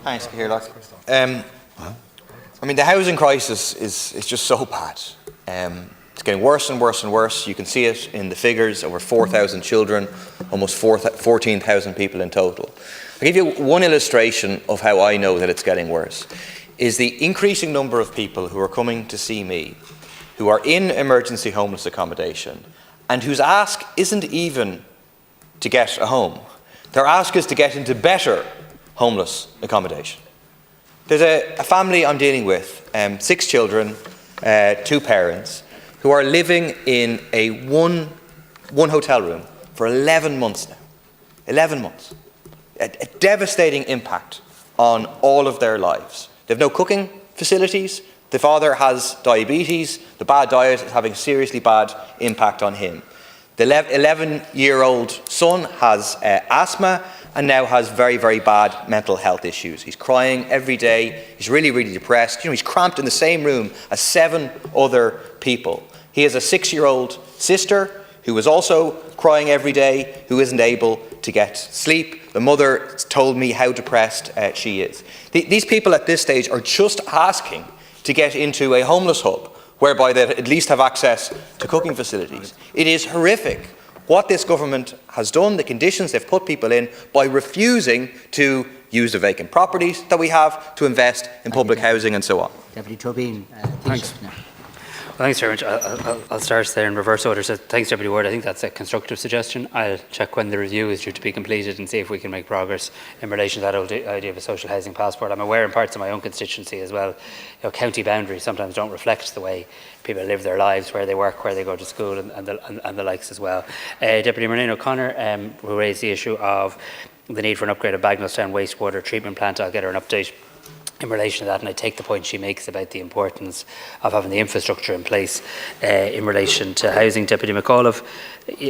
Thanks, Ciara. I mean, the housing crisis is just so bad. It's getting worse and worse and worse. You can see it in the figures, over 4,000 children, almost 14,000 people in total. I'll give you one illustration of how I know that it's getting worse, is the increasing number of people who are coming to see me, who are in emergency homeless accommodation, and whose ask isn't even to get a home. Their ask is to get into better homeless accommodation. There's a family I'm dealing with, 6 children, 2 parents, who are living in a one hotel room for 11 months now. 11 months. A devastating impact on all of their lives. They have no cooking facilities. The father has diabetes. The bad diet is having a seriously bad impact on him. The 11-year-old son has asthma and now has very, very bad mental health issues. He's crying every day. He's really, really depressed. He's cramped in the same room as 7 other people. He has a 6-year-old sister who is also crying every day, who isn't able to get sleep. The mother told me how depressed she is. These people at this stage are just asking to get into a homeless hub, whereby they at least have access to cooking facilities. It is horrific what this government has done, the conditions they've put people in, by refusing to use the vacant properties that we have to invest in public housing and so on. Deputy Tobin, thanks. Well, thanks very much. I'll start there in reverse order. So thanks, Deputy Ward. I think that's a constructive suggestion. I'll check when the review is due to be completed and see if we can make progress in relation to that old idea of a social housing passport. I'm aware in parts of my own constituency as well, county boundaries sometimes don't reflect the way people live their lives, where they work, where they go to school, and the likes as well. Deputy Murnane O'Connor, who raised the issue of the need for an upgrade of Bagnallstown wastewater treatment plant. I'll get her an update in relation to that, and I take the point she makes about the importance of having the infrastructure in place in relation to housing. Deputy McAuliffe,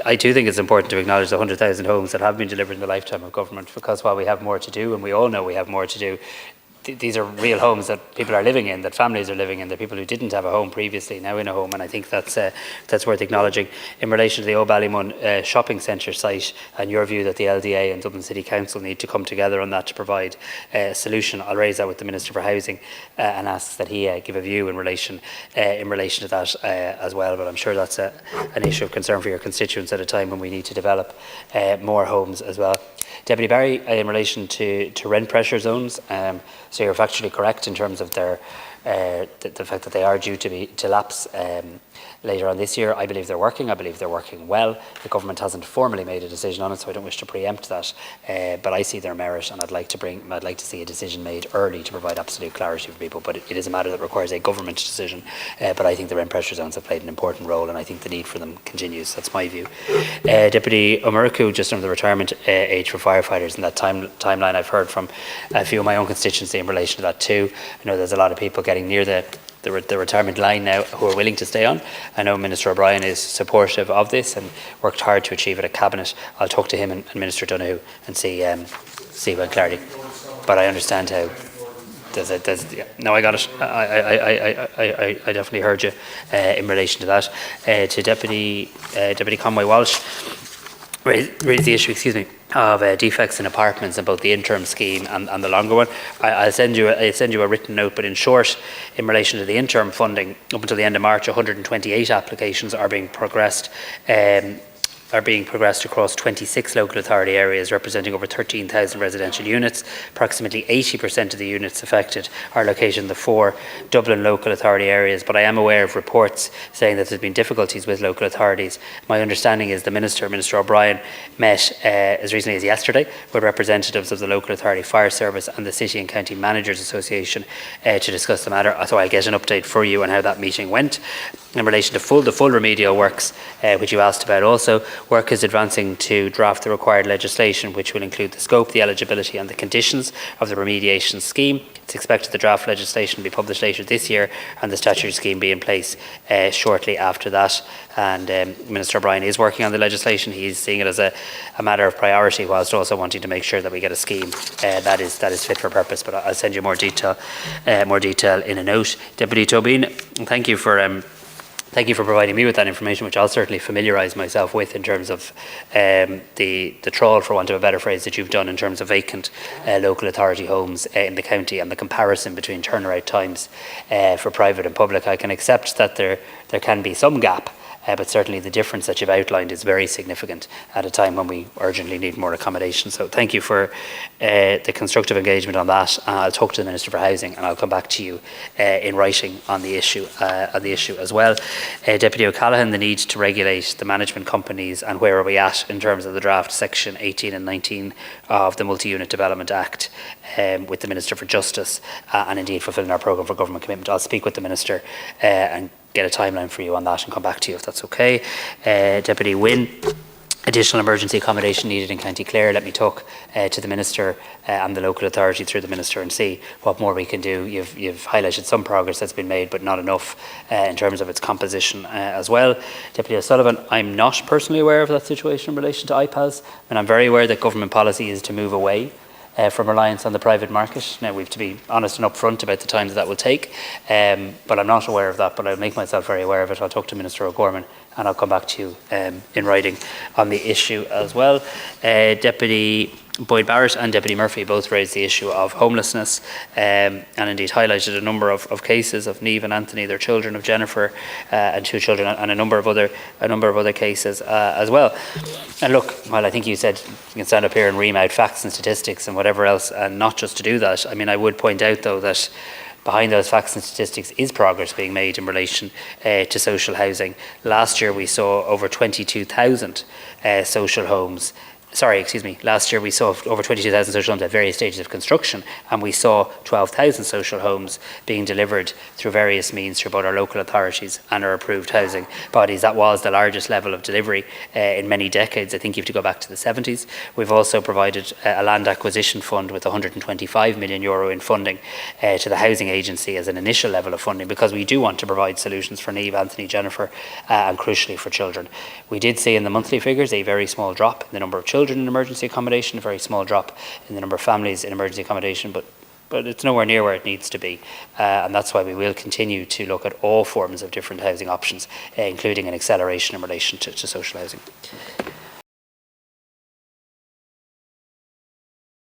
I do think it's important to acknowledge the 100,000 homes that have been delivered in the lifetime of government, because while we have more to do, and we all know we have more to do, these are real homes that people are living in, that families are living in. They're people who didn't have a home previously, now in a home, and I think that's worth acknowledging. In relation to the O'Ballymun shopping centre site, and your view that the LDA and Dublin City Council need to come together on that to provide a solution, I'll raise that with the Minister for Housing and ask that he give a view in relation to that as well. But I'm sure that's an issue of concern for your constituents at a time when we need to develop more homes as well. Deputy Barry, in relation to rent pressure zones, so you're factually correct in terms of their the fact that they are due to lapse later on this year. I believe they're working. I believe they're working well. The government hasn't formally made a decision on it, so I don't wish to preempt that. But I see their merit, and I'd like to see a decision made early to provide absolute clarity for people. But it is a matter that requires a government decision. But I think the rent pressure zones have played an important role, and I think the need for them continues. That's my view. Deputy O'Murku, just under the retirement age for firefighters, and that timeline I've heard from a few of my own constituency in relation to that too. I know there's a lot of people getting near the retirement line now who are willing to stay on. I know Minister O'Brien is supportive of this and worked hard to achieve it at Cabinet. I'll talk to him and Minister Donoghue and see when clarity. But I understand how no, I got it. I definitely heard you in relation to that. To Deputy Conway Walsh, raised the issue, of defects in apartments in both the interim scheme and the longer one. I'll send you a written note, but in short, in relation to the interim funding, up until the end of March, 128 applications are being progressed across 26 local authority areas, representing over 13,000 residential units. Approximately 80% of the units affected are located in the 4 Dublin local authority areas, but I am aware of reports saying that there's been difficulties with local authorities. My understanding is the Minister O'Brien, met as recently as yesterday with representatives of the local authority fire service and the City and County Managers Association to discuss the matter. So I'll get an update for you on how that meeting went. In relation to the full remedial works, which you asked about also, work is advancing to draft the required legislation, which will include the scope, the eligibility and the conditions of the remediation scheme. It's expected the draft legislation to be published later this year and the statutory scheme be in place shortly after that. And Minister O'Brien is working on the legislation. He's seeing it as a matter of priority, whilst also wanting to make sure that we get a scheme that is fit for purpose. But I'll send you more detail in a note. Deputy Tobin, thank you for Thank you for providing me with that information, which I'll certainly familiarise myself with in terms of the trawl, for want of a better phrase, that you've done in terms of vacant local authority homes in the county and the comparison between turnaround times for private and public. I can accept that there can be some gap, but certainly the difference that you've outlined is very significant at a time when we urgently need more accommodation. So thank you for the constructive engagement on that. I'll talk to the Minister for Housing and I'll come back to you in writing on the issue as well. Deputy O'Callaghan, the need to regulate the management companies, and where are we at in terms of the draft section 18 and 19 of the Multi-Unit Development Act with the Minister for Justice and indeed fulfilling our programme for government commitment. I'll speak with the Minister and get a timeline for you on that and come back to you if that's okay. Deputy Wynne, additional emergency accommodation needed in County Clare. Let me talk to the Minister and the local authority through the Minister and see what more we can do. You've highlighted some progress that's been made, but not enough in terms of its composition as well. Deputy O'Sullivan, I'm not personally aware of that situation in relation to IPAs, and I'm very aware that government policy is to move away from reliance on the private market. Now, we have to be honest and upfront about the time that will take, but I'm not aware of that, but I'll make myself very aware of it. I'll talk to Minister O'Gorman and I'll come back to you in writing on the issue as well. Deputy Boyd Barrett and Deputy Murphy both raised the issue of homelessness and indeed highlighted a number of cases of Niamh and Anthony, their children, of Jennifer and 2 children, and a number of other cases as well. And look, while I think you said you can stand up here and ream out facts and statistics and whatever else, and not just to do that, I mean, I would point out though that behind those facts and statistics is progress being made in relation to social housing. Last year we saw over 22,000 social homes. Last year we saw over 22,000 social homes at various stages of construction, and we saw 12,000 social homes being delivered through various means through both our local authorities and our approved housing bodies. That was the largest level of delivery in many decades. I think you have to go back to the 70s. We've also provided a land acquisition fund with €125 million in funding to the Housing Agency as an initial level of funding, because we do want to provide solutions for Niamh, Anthony, Jennifer, and crucially for children. We did see in the monthly figures a very small drop in the number of children in emergency accommodation, a very small drop in the number of families in emergency accommodation, but it's nowhere near where it needs to be, and that's why we will continue to look at all forms of different housing options, including an acceleration in relation to social housing.